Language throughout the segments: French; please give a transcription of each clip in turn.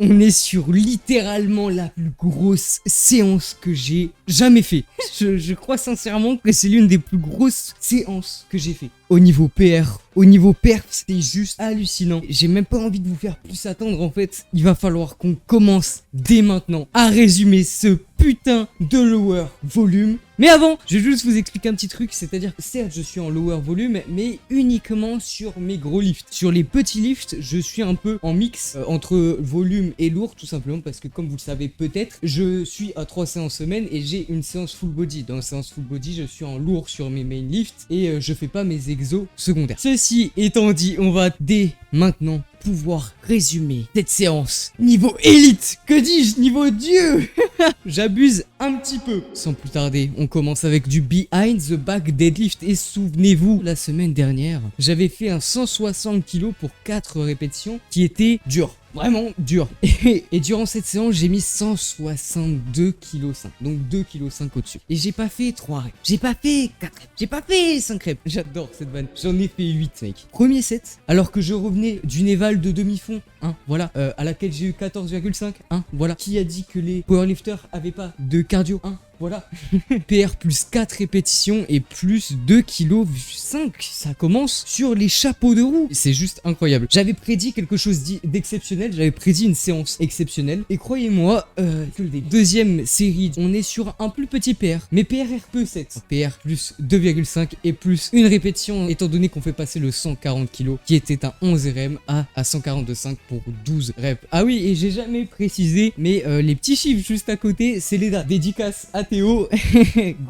on est sur littéralement la plus grosse séance que j'ai jamais fait. Je crois sincèrement que c'est l'une des plus grosses séances que j'ai fait. Au niveau PR, au niveau perf, c'était juste hallucinant. J'ai même pas envie de vous faire plus attendre en fait. Il va falloir qu'on commence dès maintenant à résumer ce putain de lower volume. Mais avant, je vais juste vous expliquer un petit truc, c'est-à-dire que certes je suis en lower volume, mais uniquement sur mes gros lifts. Sur les petits lifts, je suis un peu en mix entre volume et lourd, tout simplement parce que comme vous le savez peut-être, je suis à 3 séances semaine et j'ai une séance full body. Dans la séance full body, je suis en lourd sur mes main lifts et je fais pas mes exos secondaires. Ceci étant dit, on va dès maintenant pouvoir résumer cette séance niveau élite, que dis-je, niveau dieu. J'abuse un petit peu. Sans plus tarder, on commence avec du behind the back deadlift et souvenez-vous, la semaine dernière, j'avais fait un 160 kg pour 4 répétitions qui était dur. Vraiment dur. Et durant cette séance, j'ai mis 162,5 kg. Donc 2,5 kg au-dessus. Et j'ai pas fait 3 reps. J'ai pas fait 4 reps. J'ai pas fait 5 reps. J'adore cette vanne. J'en ai fait 8, mec. Premier set, alors que je revenais d'une éval de demi-fond, hein, voilà, à laquelle j'ai eu 14,5, hein, voilà. Qui a dit que les powerlifters avaient pas de cardio, hein? Voilà. PR plus 4 répétitions et plus 2,5 kg. Ça commence sur les chapeaux de roue. C'est juste incroyable. J'avais prédit quelque chose d'exceptionnel. J'avais prédit une séance exceptionnelle. Et croyez-moi, que le deuxième série, on est sur un plus petit PR. Mais PR RPE 7. PR plus 2,5 et plus une répétition, étant donné qu'on fait passer le 140 kg qui était un 11 RM à 142,5 pour 12 reps. Ah oui, et j'ai jamais précisé, mais les petits chiffres juste à côté, c'est les dates. Dédicace à Théo,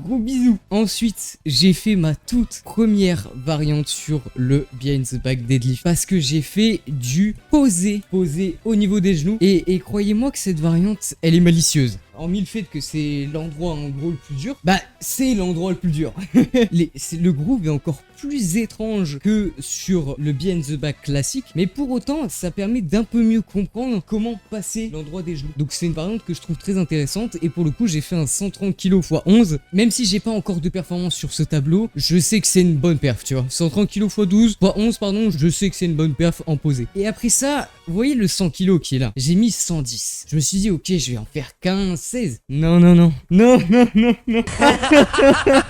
gros bisous. Ensuite, j'ai fait ma toute première variante sur le behind the back deadlift parce que j'ai fait du posé au niveau des genoux et croyez-moi que cette variante, elle est malicieuse. Hormis le fait que c'est l'endroit en gros le plus dur, bah c'est l'endroit le plus dur. Le groove est encore plus étrange que sur le behind the back classique, mais pour autant ça permet d'un peu mieux comprendre comment passer l'endroit des genoux. Donc c'est une variante que je trouve très intéressante et pour le coup j'ai fait un 130 kg x 11. Même si j'ai pas encore de performance sur ce tableau, je sais que c'est une bonne perf, tu vois. 130 kg x 12, x 11 pardon, je sais que c'est une bonne perf en posé. Et après ça, vous voyez le 100 kg qui est là, j'ai mis 110. Je me suis dit ok, je vais en faire 15, 16. Non.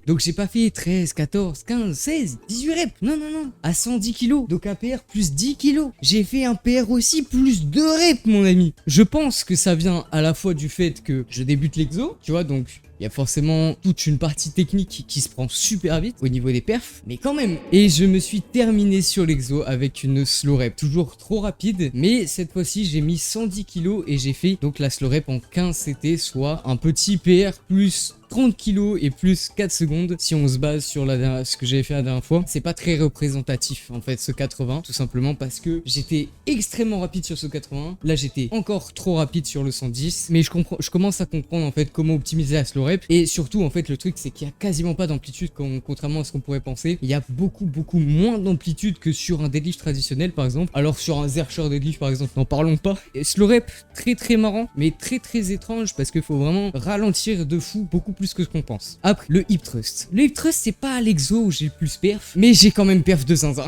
Donc j'ai pas fait 13, 14, 15, 16, 18 reps. Non. À 110 kg. Donc un PR plus 10 kg. J'ai fait un PR aussi plus 2 reps, mon ami. Je pense que ça vient à la fois du fait que je débute l'exo, tu vois, donc il y a forcément toute une partie technique qui se prend super vite au niveau des perfs, mais quand même. Et je me suis terminé sur l'exo avec une slow rep, toujours trop rapide, mais cette fois-ci j'ai mis 110 kg et j'ai fait donc la slow rep en 15 CT, soit un petit PR plus 30 kg et plus 4 secondes si on se base sur ce que j'avais fait la dernière fois. C'est pas très représentatif en fait ce 80, tout simplement parce que j'étais extrêmement rapide sur ce 80. Là j'étais encore trop rapide sur le 110, mais je commence à comprendre en fait comment optimiser la slow rep. Et surtout en fait le truc c'est qu'il y a quasiment pas d'amplitude contrairement à ce qu'on pourrait penser. Il y a beaucoup moins d'amplitude que sur un deadlift traditionnel par exemple. Alors sur un Zercher deadlift par exemple, n'en parlons pas. Et slow rep très marrant, mais très étrange parce qu'il faut vraiment ralentir de fou, beaucoup plus que ce qu'on pense. Après, le hip thrust. Le hip thrust, c'est pas l'exo où j'ai le plus perf, mais j'ai quand même perf de zinzin.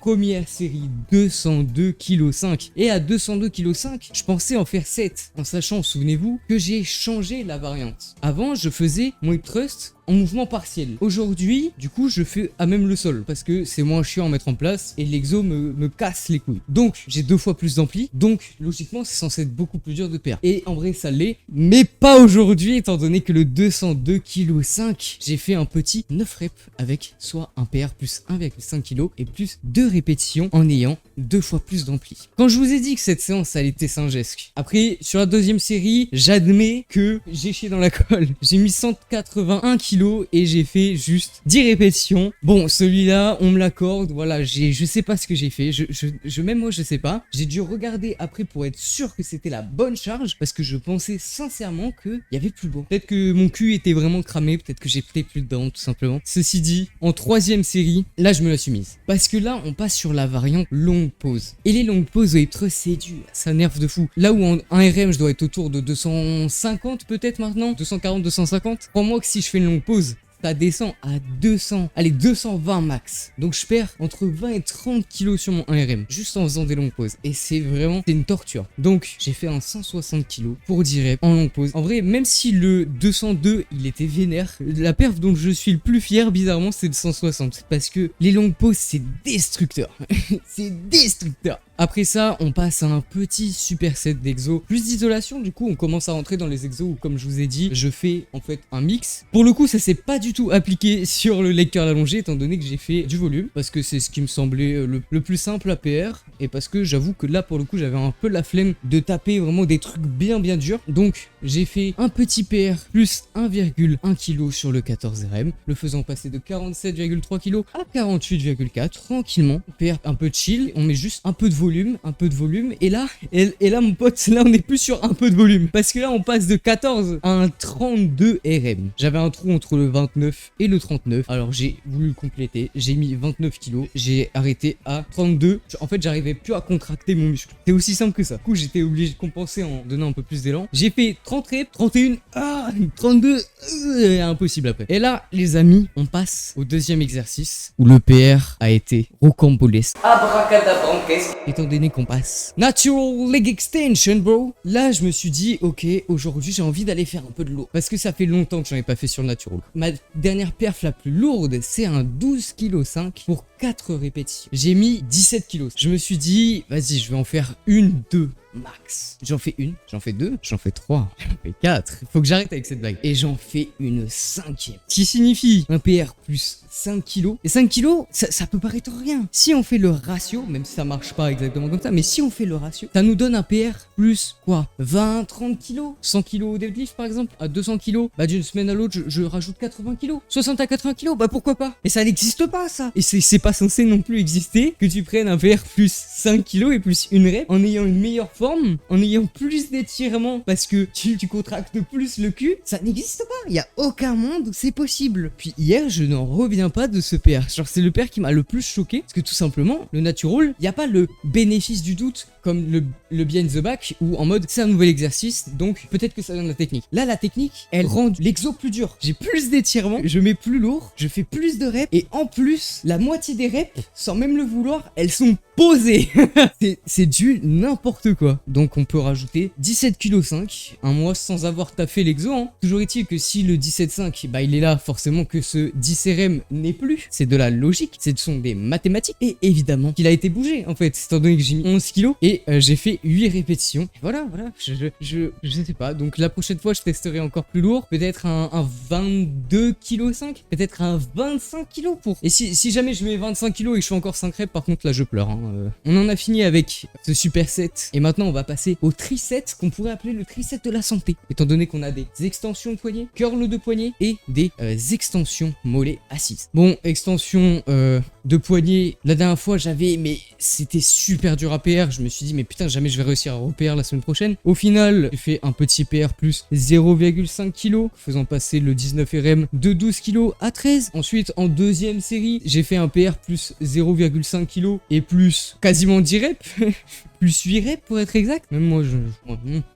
Première série, 202,5 kg. Et à 202,5 kg, je pensais en faire 7. En sachant, souvenez-vous, que j'ai changé la variante. Avant, je faisais mon hip thrust en mouvement partiel. Aujourd'hui, du coup, je fais à même le sol parce que c'est moins chiant à mettre en place et l'exo me casse les couilles. Donc, j'ai 2 fois plus d'ampli. Donc, logiquement, c'est censé être beaucoup plus dur de perdre. Et en vrai, ça l'est, mais pas aujourd'hui, étant donné que le 202,5 kg, j'ai fait un petit 9 reps avec soit un PR plus 1,5 kg et plus 2 répétitions en ayant 2 fois plus d'ampli. Quand je vous ai dit que cette séance, elle était singesque. Après, sur la deuxième série, j'admets que j'ai chié dans la colle. J'ai mis 181 kg et j'ai fait juste 10 répétitions. Bon, celui-là, on me l'accorde. Voilà, je sais pas ce que j'ai fait. Même moi, je sais pas. J'ai dû regarder après pour être sûr que c'était la bonne charge parce que je pensais sincèrement qu'il y avait plus beau. Peut-être que mon cul était vraiment cramé. Peut-être que j'ai peut-être plus dedans, tout simplement. Ceci dit, en troisième série, là, je me la suis mise. Parce que là, on passe sur la variante longue pause. Et les longues pauses au hip thrust, c'est dur. Ça nerve de fou. Là où en 1 RM, je dois être autour de 250 peut-être maintenant. 240, 250. Crois-moi que si je fais une longue pause, ça descend à 200, allez 220 max. Donc je perds entre 20 et 30 kilos sur mon 1RM, juste en faisant des longues pauses. Et c'est une torture. Donc j'ai fait un 160 kilos pour 10 reps en longue pause. En vrai, même si le 202, il était vénère, la perf dont je suis le plus fier, bizarrement, c'est le 160. Parce que les longues pauses, c'est destructeur. C'est destructeur. Après ça, on passe à un petit superset d'exos, plus d'isolation. Du coup, on commence à rentrer dans les exos où, comme je vous ai dit, je fais en fait un mix. Pour le coup, ça s'est pas du tout appliqué sur le leg curl allongé, étant donné que j'ai fait du volume, parce que c'est ce qui me semblait le plus simple à PR, et parce que j'avoue que là, pour le coup, j'avais un peu la flemme de taper vraiment des trucs bien durs. Donc, j'ai fait un petit PR plus 1,1 kg sur le 14 RM, le faisant passer de 47,3 kg à 48,4 tranquillement. PR un peu chill, on met juste un peu de volume, et là mon pote, là on est plus sur un peu de volume, parce que là on passe de 14 à un 32 RM. J'avais un trou entre le 29 et le 39, alors j'ai voulu le compléter, j'ai mis 29 kilos, j'ai arrêté à 32. En fait, j'arrivais plus à contracter mon muscle, c'est aussi simple que ça. Du coup, j'étais obligé de compenser en donnant un peu plus d'élan. J'ai fait 30 reps, 31, 32, impossible après. Et là les amis, on passe au deuxième exercice où le PR a été rocambolesque. Abracadabranquesque. Étant donné qu'on passe Natural Leg Extension, bro. Là, je me suis dit, ok, aujourd'hui, j'ai envie d'aller faire un peu de lourd. Parce que ça fait longtemps que j'en ai pas fait sur le Natural. Ma dernière perf la plus lourde, c'est un 12,5 kg pour 4 répétitions. J'ai mis 17 kg. Je me suis dit, vas-y, je vais en faire une, deux max. J'en fais une, j'en fais deux, j'en fais trois, j'en fais quatre. Faut que j'arrête avec cette blague. Et j'en fais une cinquième. Qui signifie un PR plus 5 kilos. Et 5 kilos, ça peut paraître rien. Si on fait le ratio, même si ça marche pas exactement comme ça, mais si on fait le ratio, ça nous donne un PR plus quoi, 20, 30 kilos. 100 kilos au deadlift par exemple, à 200 kilos, bah d'une semaine à l'autre, je rajoute 80 kilos. 60 à 80 kilos, bah pourquoi pas. Mais ça n'existe pas ça. Et c'est pas censé non plus exister que tu prennes un PR plus 5 kilos et plus une rep en ayant une meilleure forme, en ayant plus d'étirements parce que tu contractes plus le cul. Ça n'existe pas. Il y a aucun monde où c'est possible. Puis hier, je n'en reviens pas de ce PR. Genre, c'est le PR qui m'a le plus choqué parce que tout simplement, le natural, il n'y a pas le bénéfice du doute comme le behind the back ou en mode c'est un nouvel exercice donc peut-être que ça donne la technique. Là, la technique, elle rend l'exo plus dur. J'ai plus d'étirements, je mets plus lourd, je fais plus de reps et en plus, la moitié des reps, sans même le vouloir, elles sont posées. C'est du n'importe quoi. Donc on peut rajouter 17,5 kg, un mois sans avoir taffé l'exo. Hein. Toujours est-il que si le 17,5, bah il est là, forcément que ce 10 RM n'est plus. C'est de la logique, ce sont des mathématiques. Et évidemment qu'il a été bougé en fait, étant donné que j'ai mis 11 kg et j'ai fait 8 répétitions. Et voilà, je sais pas. Donc la prochaine fois, je testerai encore plus lourd. Peut-être un 22,5 kg, peut-être un 25 kg pour... Et si jamais je mets 25 kg et que je fais encore 5 reps, par contre là je pleure. Hein. On en a fini avec ce superset. Et maintenant on va passer au triset qu'on pourrait appeler le triset de la santé. Étant donné qu'on a des extensions de poignet, curl de poignet et des extensions mollets assises. Bon, extension de poignet, la dernière fois j'avais, mais c'était super dur à PR. Je me suis dit mais putain, jamais je vais réussir à repérer la semaine prochaine. Au final, j'ai fait un petit PR plus 0,5 kg, faisant passer le 19 RM de 12 kg à 13. Ensuite, en deuxième série, j'ai fait un PR plus 0,5 kg et plus quasiment 10 reps. Plus 8 reps pour être exact. Même moi,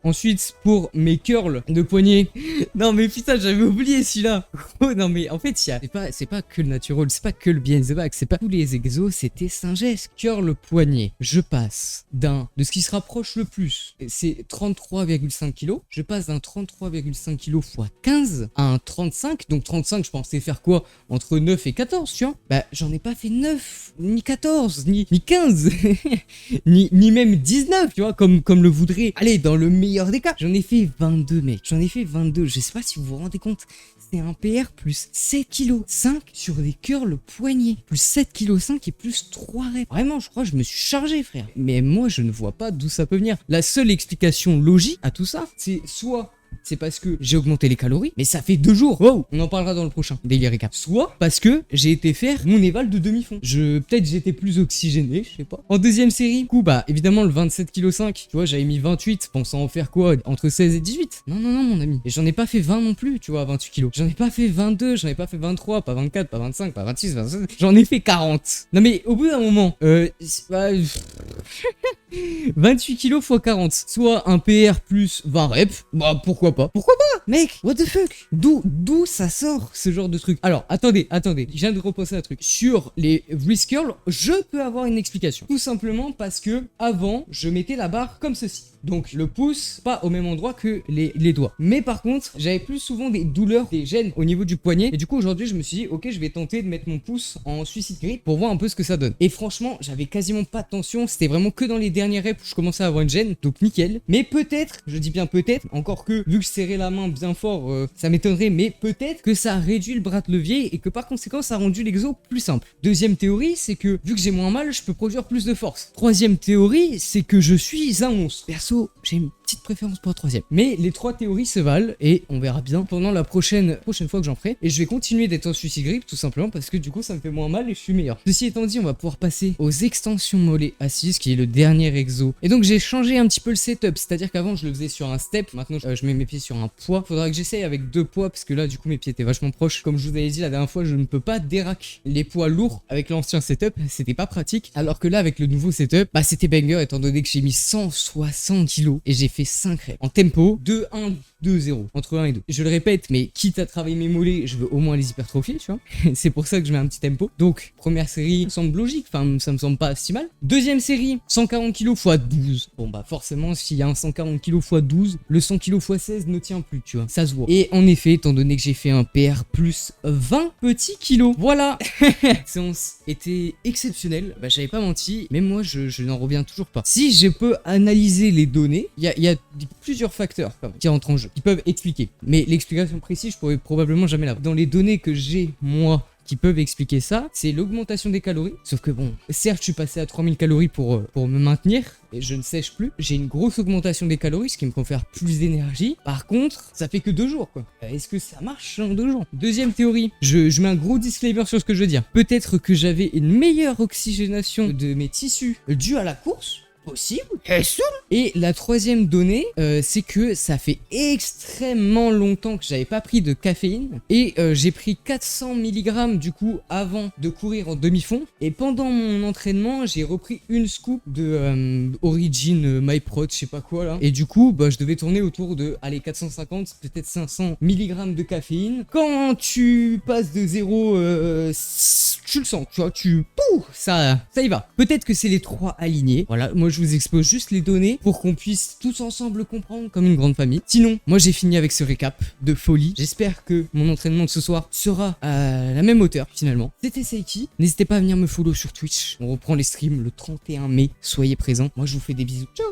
Ensuite, pour mes curls de poignet. Non, mais putain, j'avais oublié celui-là. Oh, non, mais en fait, c'est pas que le natural, c'est pas que le behind the back, c'est pas tous les exos, c'était singesque. Curl poignet, je passe de ce qui se rapproche le plus, c'est 33,5 kg. Je passe d'un 33,5 kg x 15 à un 35. Donc 35, je pensais faire quoi? Entre 9 et 14, tu vois. Bah, j'en ai pas fait 9, ni 14, ni 15, ni même 19, tu vois, comme le voudrait. Allez, dans le meilleur des cas, j'en ai fait 22, mec. J'en ai fait 22. Je sais pas si vous vous rendez compte. C'est un PR plus 7 kg 5 sur des curls poignets. Plus 7 kg 5 et plus 3 reps. Vraiment, je crois que je me suis chargé, frère. Mais moi, je ne vois pas d'où ça peut venir. La seule explication logique à tout ça, c'est soit... c'est parce que j'ai augmenté les calories, mais ça fait 2 jours. Wow, on en parlera dans le prochain Daily Recap. Soit parce que j'ai été faire mon éval de demi-fond. Peut-être j'étais plus oxygéné, je sais pas. En deuxième série, du coup, bah évidemment le 27,5 kg, tu vois, j'avais mis 28, pensant en faire quoi, entre 16 et 18. Non, mon ami. Et j'en ai pas fait 20 non plus, tu vois, à 28 kg. J'en ai pas fait 22, j'en ai pas fait 23, pas 24, pas 25, pas 26, 27. J'en ai fait 40. Non mais au bout d'un moment, 28 kilos x 40, soit un PR plus 20 reps. Bah pourquoi pas? Pourquoi pas? Mec, what the fuck? D'où ça sort ce genre de truc? Alors attendez, je viens de repenser un truc. Sur les wrist curls, je peux avoir une explication. Tout simplement parce que avant, je mettais la barre comme ceci. Donc le pouce pas au même endroit que les doigts. Mais par contre, j'avais plus souvent des douleurs, des gênes au niveau du poignet. Et du coup aujourd'hui je me suis dit ok, je vais tenter de mettre mon pouce en suicide grip pour voir un peu ce que ça donne. Et franchement, j'avais quasiment pas de tension. C'était vraiment que dans les dernières reps où je commençais à avoir une gêne. Donc nickel. Mais peut-être, je dis bien peut-être, encore que vu que je serrais la main bien fort, ça m'étonnerait. Mais peut-être que ça a réduit le bras de levier et que par conséquent ça a rendu l'exo plus simple. Deuxième théorie, c'est que vu que j'ai moins mal, je peux produire plus de force. Troisième théorie, c'est que je suis un monstre. Perso, j'ai une petite préférence pour la troisième. Mais les trois théories se valent et on verra bien pendant la prochaine fois que j'en ferai. Et je vais continuer d'être en suicide grip tout simplement parce que du coup ça me fait moins mal et je suis meilleur. Ceci étant dit, on va pouvoir passer aux extensions mollets assises qui est le dernier exo. Et donc j'ai changé un petit peu le setup, c'est-à-dire qu'avant je le faisais sur un step, maintenant je mets mes pieds sur un poids. Faudra que j'essaye avec deux poids parce que là du coup mes pieds étaient vachement proches. Comme je vous avais dit la dernière fois, je ne peux pas déraquer les poids lourds avec l'ancien setup, c'était pas pratique. Alors que là avec le nouveau setup, bah c'était banger étant donné que j'ai mis 160 kilos et j'ai fait 5 reps en tempo 2-1. 2-0, entre 1 et 2. Je le répète, mais quitte à travailler mes mollets, je veux au moins les hypertrophier, tu vois. C'est pour ça que je mets un petit tempo. Donc, première série, ça me semble logique, enfin, ça me semble pas si mal. Deuxième série, 140 kg x 12. Bon, bah, forcément, s'il y a un 140 kg x 12, le 100 kg x 16 ne tient plus, tu vois. Ça se voit. Et en effet, étant donné que j'ai fait un PR plus 20 petits kilos, voilà. Cette séance était exceptionnelle. Bah, j'avais pas menti, mais moi, je n'en reviens toujours pas. Si je peux analyser les données, il y a plusieurs facteurs quand même, qui entrent en jeu, qui peuvent expliquer. Mais l'explication précise, je pourrais probablement jamais l'avoir. Dans les données que j'ai, moi, qui peuvent expliquer ça, c'est l'augmentation des calories. Sauf que bon, certes, je suis passé à 3000 calories pour me maintenir, et je ne sèche plus. J'ai une grosse augmentation des calories, ce qui me confère plus d'énergie. Par contre, ça fait que 2 jours, quoi. Est-ce que ça marche en 2 jours? Deuxième théorie, je mets un gros disclaimer sur ce que je veux dire. Peut-être que j'avais une meilleure oxygénation de mes tissus due à la course. Possible. Et la troisième donnée, c'est que ça fait extrêmement longtemps que j'avais pas pris de caféine et j'ai pris 400 mg du coup avant de courir en demi-fond et pendant mon entraînement j'ai repris une scoop de Origin MyProt je sais pas quoi là et du coup bah je devais tourner autour de 450 peut-être 500 mg de caféine. Quand tu passes de 0 tu le sens, tu vois, ça y va. Peut-être que c'est les trois alignés. Voilà, moi je vous expose juste les données pour qu'on puisse tous ensemble comprendre comme une grande famille. Sinon, moi j'ai fini avec ce récap de folie. J'espère que mon entraînement de ce soir sera à la même hauteur finalement. C'était Seiki. N'hésitez pas à venir me follow sur Twitch. On reprend les streams le 31 mai. Soyez présents. Moi je vous fais des bisous. Ciao.